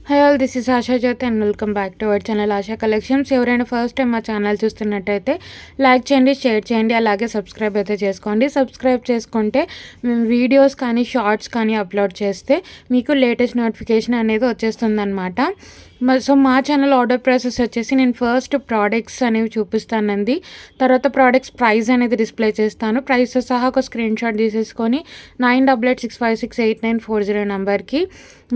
Hi all, this is Asha Jyoti and welcome back to our channel Asha collections. ఎవరైనా first time మా channel చూస్తున్నట్టయితే like చేయండి, share చేయండి, అలాగే సబ్స్క్రైబ్ అయితే చేసుకోండి. సబ్స్క్రైబ్ చేసుకుంటే మేము వీడియోస్ కానీ షార్ట్స్ కానీ అప్లోడ్ చేస్తే మీకు లేటెస్ట్ నోటిఫికేషన్ అనేది వచ్చేస్తుందన్నమాట. సో మా ఛానల్ ఆర్డర్ ప్రాసెస్ వచ్చేసి నేను ఫస్ట్ ప్రోడక్ట్స్ అనేవి చూపిస్తానండి. తర్వాత ప్రోడక్ట్స్ ప్రైస్ అనేది డిస్ప్లే చేస్తాను. ప్రైస్తో సహా ఒక స్క్రీన్ షాట్ తీసేసుకొని 9886568940 నెంబర్కి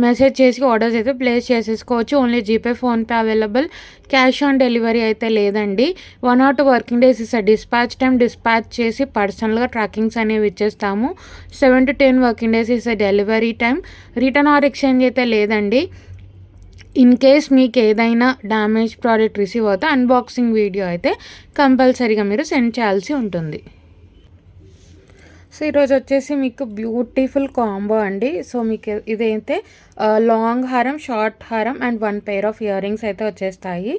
మెసేజ్ చేసి ఆర్డర్స్ అయితే ప్లేస్ చేసేసుకోవచ్చు. Only GPay, PhonePe available. Cash on delivery అయితే లేదండి. 1 or 2 వర్కింగ్ డేస్ ఇస్తే డిస్పాచ్ టైం డిస్పాచ్ చేసి పర్సనల్గా ట్రాకింగ్స్ అనేవి ఇచ్చేస్తాము. 7 to 10 వర్కింగ్ డేస్ ఇస్తే delivery time. Return or exchange అయితే లేదండి. ఇన్ కేస్ మీకు ఏదైనా డ్యామేజ్ ప్రోడక్ట్ రిసీవ్ అవుతే అన్బాక్సింగ్ వీడియో అయితే కంపల్సరీగా మీరు సెండ్ చేయాల్సి ఉంటుంది. సో ఈరోజు వచ్చేసి మీకు బ్యూటిఫుల్ కాంబో అండి. సో మీకు ఇదైతే లాంగ్ హారం, షార్ట్ హారం and 1 pair of ear rings అయితే వచ్చేస్తాయి.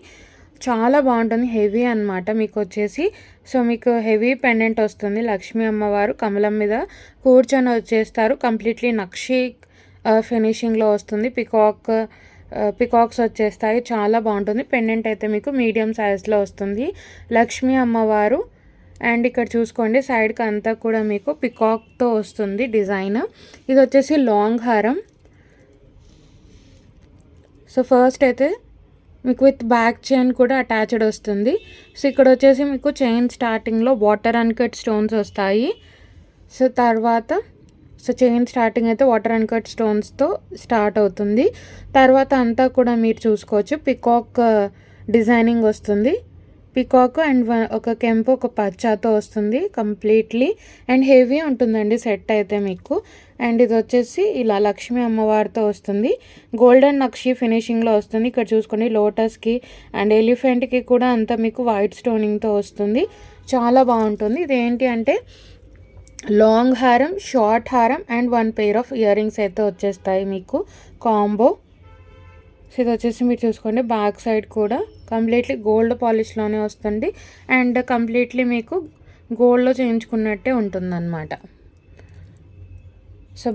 చాలా బాగుంటుంది, హెవీ అనమాట. మీకు వచ్చేసి సో మీకు హెవీ పెండెంట్ వస్తుంది. లక్ష్మీ అమ్మవారు కమలం మీద కూర్చొని వచ్చేస్తారు. కంప్లీట్లీ నక్షి ఫినిషింగ్లో వస్తుంది. పికాక్స్ వచ్చేస్తాయి. చాలా బాగుంటుంది. పెండెంట్ అయితే మీకు మీడియం సైజ్లో వస్తుంది. లక్ష్మీ అమ్మవారు అండ్ ఇక్కడ చూసుకోండి సైడ్కి అంతా కూడా మీకు పికాక్తో వస్తుంది డిజైన్. ఇది వచ్చేసి లాంగ్ హారం. సో ఫస్ట్ అయితే మీకు విత్ బ్యాక్ చైన్ కూడా అటాచ్డ్ వస్తుంది. సో ఇక్కడ వచ్చేసి మీకు చైన్ స్టార్టింగ్లో వాటర్ అన్కట్ స్టోన్స్ వస్తాయి. సో తర్వాత చైన్ స్టార్టింగ్ అయితే వాటర్ అన్కట్ స్టోన్స్తో స్టార్ట్ అవుతుంది. తర్వాత అంతా కూడా మీరు చూసుకోవచ్చు పికాక్ డిజైనింగ్ వస్తుంది. పికాక్ అండ్ ఒక కెంపు, ఒక పచ్చాతో వస్తుంది కంప్లీట్లీ. అండ్ హెవీ ఉంటుందండి సెట్ అయితే మీకు. అండ్ ఇది వచ్చేసి ఇలా లక్ష్మీ అమ్మవారితో వస్తుంది. గోల్డెన్ నక్షి ఫినిషింగ్లో వస్తుంది. ఇక్కడ చూసుకోండి లోటస్కి అండ్ ఎలిఫెంట్కి కూడా అంతా మీకు వైట్ స్టోనింగ్తో వస్తుంది. చాలా బాగుంటుంది. ఇది ఏంటి అంటే లాంగ్ హారం, షార్ట్ హారం and 1 pair of ear rings అయితే వచ్చేస్తాయి మీకు కాంబో. సో ఇది వచ్చేసి మీరు చూసుకోండి బ్యాక్ సైడ్ కూడా కంప్లీట్లీ గోల్డ్ పాలిష్లోనే వస్తుంది. అండ్ కంప్లీట్లీ మీకు గోల్డ్లో చేయించుకున్నట్టే ఉంటుందన్నమాట. సో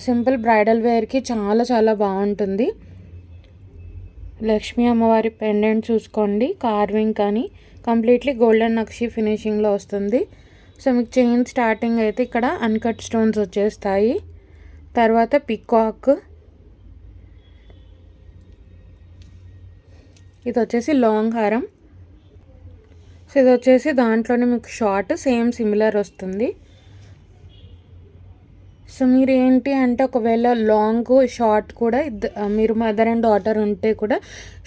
సింపుల్ బ్రైడల్ వేర్కి చాలా చాలా బాగుంటుంది. లక్ష్మీ అమ్మవారి పెండెంట్ చూసుకోండి, కార్వింగ్ కానీ కంప్లీట్లీ గోల్డెన్ నక్షి ఫినిషింగ్లో వస్తుంది. సో మీకు చైన్ స్టార్టింగ్ అయితే ఇక్కడ అన్కట్ స్టోన్స్ వచ్చేస్తాయి. తర్వాత పికాక్, ఇది వచ్చేసి లాంగ్ హారం. సో ఇది వచ్చేసి దాంట్లోనే మీకు షార్ట్ సేమ్ సిమిలర్ వస్తుంది. సో మీరు ఏంటి అంటే ఒకవేళ లాంగ్ షార్ట్ కూడా మీరు మదర్ అండ్ డాటర్ ఉంటే కూడా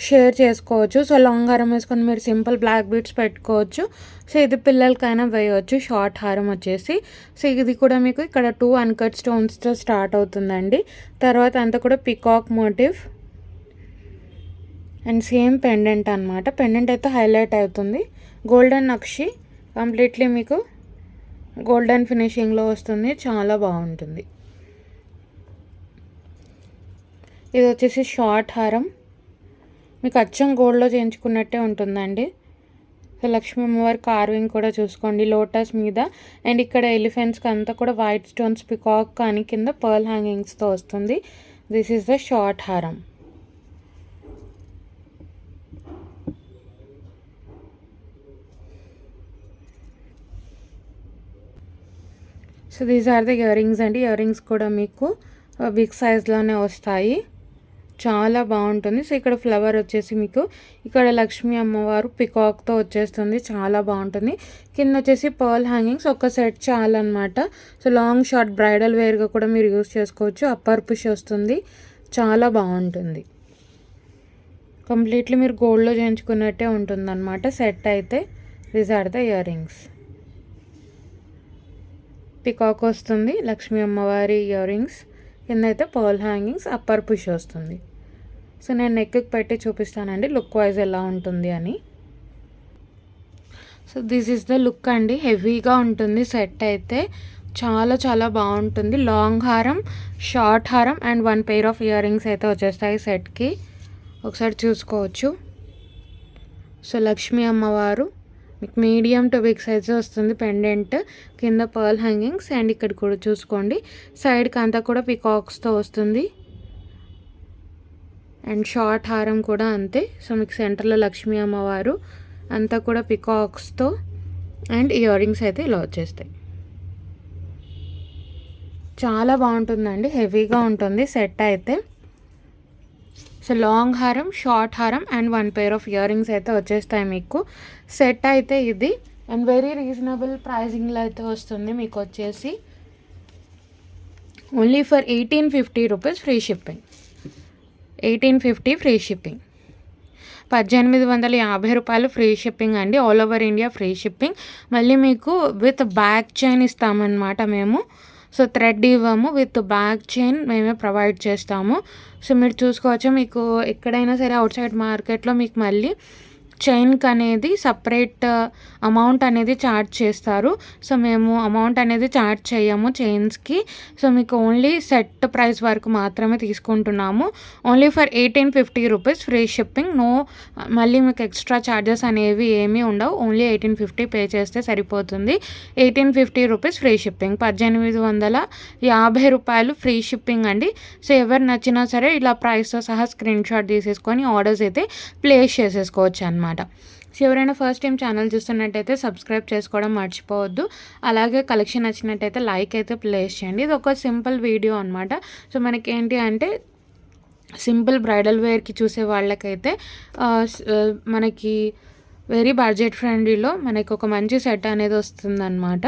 షేర్ చేసుకోవచ్చు. సో లాంగ్ హారం వేసుకొని మీరు సింపుల్ బ్లాక్ బీడ్స్ పెట్టుకోవచ్చు. సో ఇది పిల్లలకైనా వేయవచ్చు. షార్ట్ హారం వచ్చేసి సో ఇది కూడా మీకు ఇక్కడ 2 అన్కట్ స్టోన్స్తో స్టార్ట్ అవుతుందండి. తర్వాత అంతా కూడా peacock motif and same pendant అనమాట. పెండెంట్ అయితే హైలైట్ అవుతుంది. గోల్డెన్ నక్షి కంప్లీట్లీ మీకు గోల్డెన్ ఫినిషింగ్లో వస్తుంది. చాలా బాగుంటుంది. ఇది వచ్చేసి షార్ట్ హారం. మీకు అచ్చం గోల్డ్లో చేయించుకున్నట్టే ఉంటుందండి. సో లక్ష్మీ అమ్మవారి కార్వింగ్ కూడా చూసుకోండి లోటస్ మీద. అండ్ ఇక్కడ ఎలిఫెంట్స్కి అంతా కూడా వైట్ స్టోన్స్ పికాక్ కానీ కింద పర్ల్ హ్యాంగింగ్స్తో వస్తుంది. దిస్ ఈజ్ ద షార్ట్ హారం. So these are the earrings అండి. ఇయర్ రింగ్స్ కూడా మీకు బిగ్ సైజ్లోనే వస్తాయి. చాలా బాగుంటుంది. సో ఇక్కడ ఫ్లవర్ వచ్చేసి మీకు ఇక్కడ లక్ష్మీ అమ్మవారు పికాక్తో వచ్చేస్తుంది. చాలా బాగుంటుంది. కింద వచ్చేసి పర్ల్ హ్యాంగింగ్స్ ఒక సెట్ చాలన్నమాట. సో లాంగ్ షార్ట్ బ్రైడల్ వేర్గా కూడా మీరు యూస్ చేసుకోవచ్చు. అప్పర్ పుష్ వస్తుంది. చాలా బాగుంటుంది. కంప్లీట్లీ మీరు గోల్డ్లో చేయించుకున్నట్టే ఉంటుందన్నమాట సెట్ అయితే. These are the earrings. Peacock వస్తుంది, లక్ష్మీ అమ్మవారి ఇయర్ రింగ్స్, కింద అయితే పర్ల్ హ్యాంగింగ్స్, అప్పర్ పుష్ వస్తుంది. సో నేను నెక్కి పెట్టి చూపిస్తానండి లుక్ వైజ్ ఎలా ఉంటుంది అని. So this is the look అండి. హెవీగా ఉంటుంది సెట్ అయితే. చాలా చాలా బాగుంటుంది. లాంగ్ హారం, షార్ట్ హారం and 1 pair of ear rings అయితే వచ్చేస్తాయి సెట్కి. ఒకసారి చూసుకోవచ్చు. సో లక్ష్మీ అమ్మవారు మీకు మీడియం టు బిగ్ సైజ్ వస్తుంది పెండెంట్. కింద పర్ల్ హ్యాంగింగ్స్ అండ్ ఇక్కడ కూడా చూసుకోండి సైడ్కి అంతా కూడా పికాక్స్తో వస్తుంది. అండ్ షార్ట్ హారం కూడా అంతే. సో మీకు సెంటర్లో లక్ష్మీ అమ్మవారు అంతా కూడా పికాక్స్తో అండ్ ఇయర్ రింగ్స్ అయితే ఇలా వచ్చేస్తాయి. చాలా బాగుంటుందండి, హెవీగా ఉంటుంది సెట్ అయితే. సో లాంగ్ హారం, షార్ట్ హారం and 1 pair of ear rings అయితే వచ్చేస్తాయి మీకు. సెట్ అయితే ఇది అండ్ వెరీ రీజనబుల్ ప్రైజింగ్లో అయితే వస్తుంది మీకు వచ్చేసి only for 1850 rupees free shipping. 1850 free shipping. 1850 రూపాయలు ఫ్రీ షిప్పింగ్ అండి, all over India free shipping. మళ్ళీ మీకు విత్ బ్యాక్ చైన్ ఇస్తామన్నమాట మేము. సో థ్రెడ్ ఇవ్వము, విత్ బ్యాక్ చైన్ మేమే ప్రొవైడ్ చేస్తాము. సో మీరు చూసుకోవచ్చు, మీకు ఎక్కడైనా సరే అవుట్ సైడ్ మార్కెట్లో మీకు మళ్ళీ చైన్కి అనేది సపరేట్ అమౌంట్ అనేది ఛార్జ్ చేస్తారు. సో మేము అమౌంట్ అనేది ఛార్జ్ చేయము చైన్స్కి. సో మీకు ఓన్లీ సెట్ ప్రైస్ వరకు మాత్రమే తీసుకుంటున్నాము. Only for 1850 rupees free shipping. No మళ్ళీ మీకు ఎక్స్ట్రా ఛార్జెస్ అనేవి ఏమీ ఉండవు. ఓన్లీ 1850 పే చేస్తే సరిపోతుంది. 1850 రూపీస్ ఫ్రీ షిప్పింగ్. 1850 రూపాయలు ఫ్రీ షిప్పింగ్ అండి. సో ఎవరు నచ్చినా సరే ఇలా ప్రైస్తో సహా స్క్రీన్ షాట్ తీసేసుకొని ఆర్డర్స్ అయితే ప్లేస్ చేసేసుకోవచ్చు అన్నమాట. సో ఎవరైనా ఫస్ట్ టైం ఛానల్ చూస్తున్నట్టయితే సబ్స్క్రైబ్ చేసుకోవడం మర్చిపోవద్దు. అలాగే కలెక్షన్ నచ్చినట్టయితే లైక్ అయితే ప్లేస్ చేయండి. ఇది ఒక సింపుల్ వీడియో అనమాట. సో మనకి ఏంటి అంటే సింపుల్ బ్రైడల్ వేర్కి చూసే వాళ్ళకైతే మనకి వెరీ బడ్జెట్ ఫ్రెండ్లీలో మనకి ఒక మంచి సెట్ అనేది వస్తుందన్నమాట.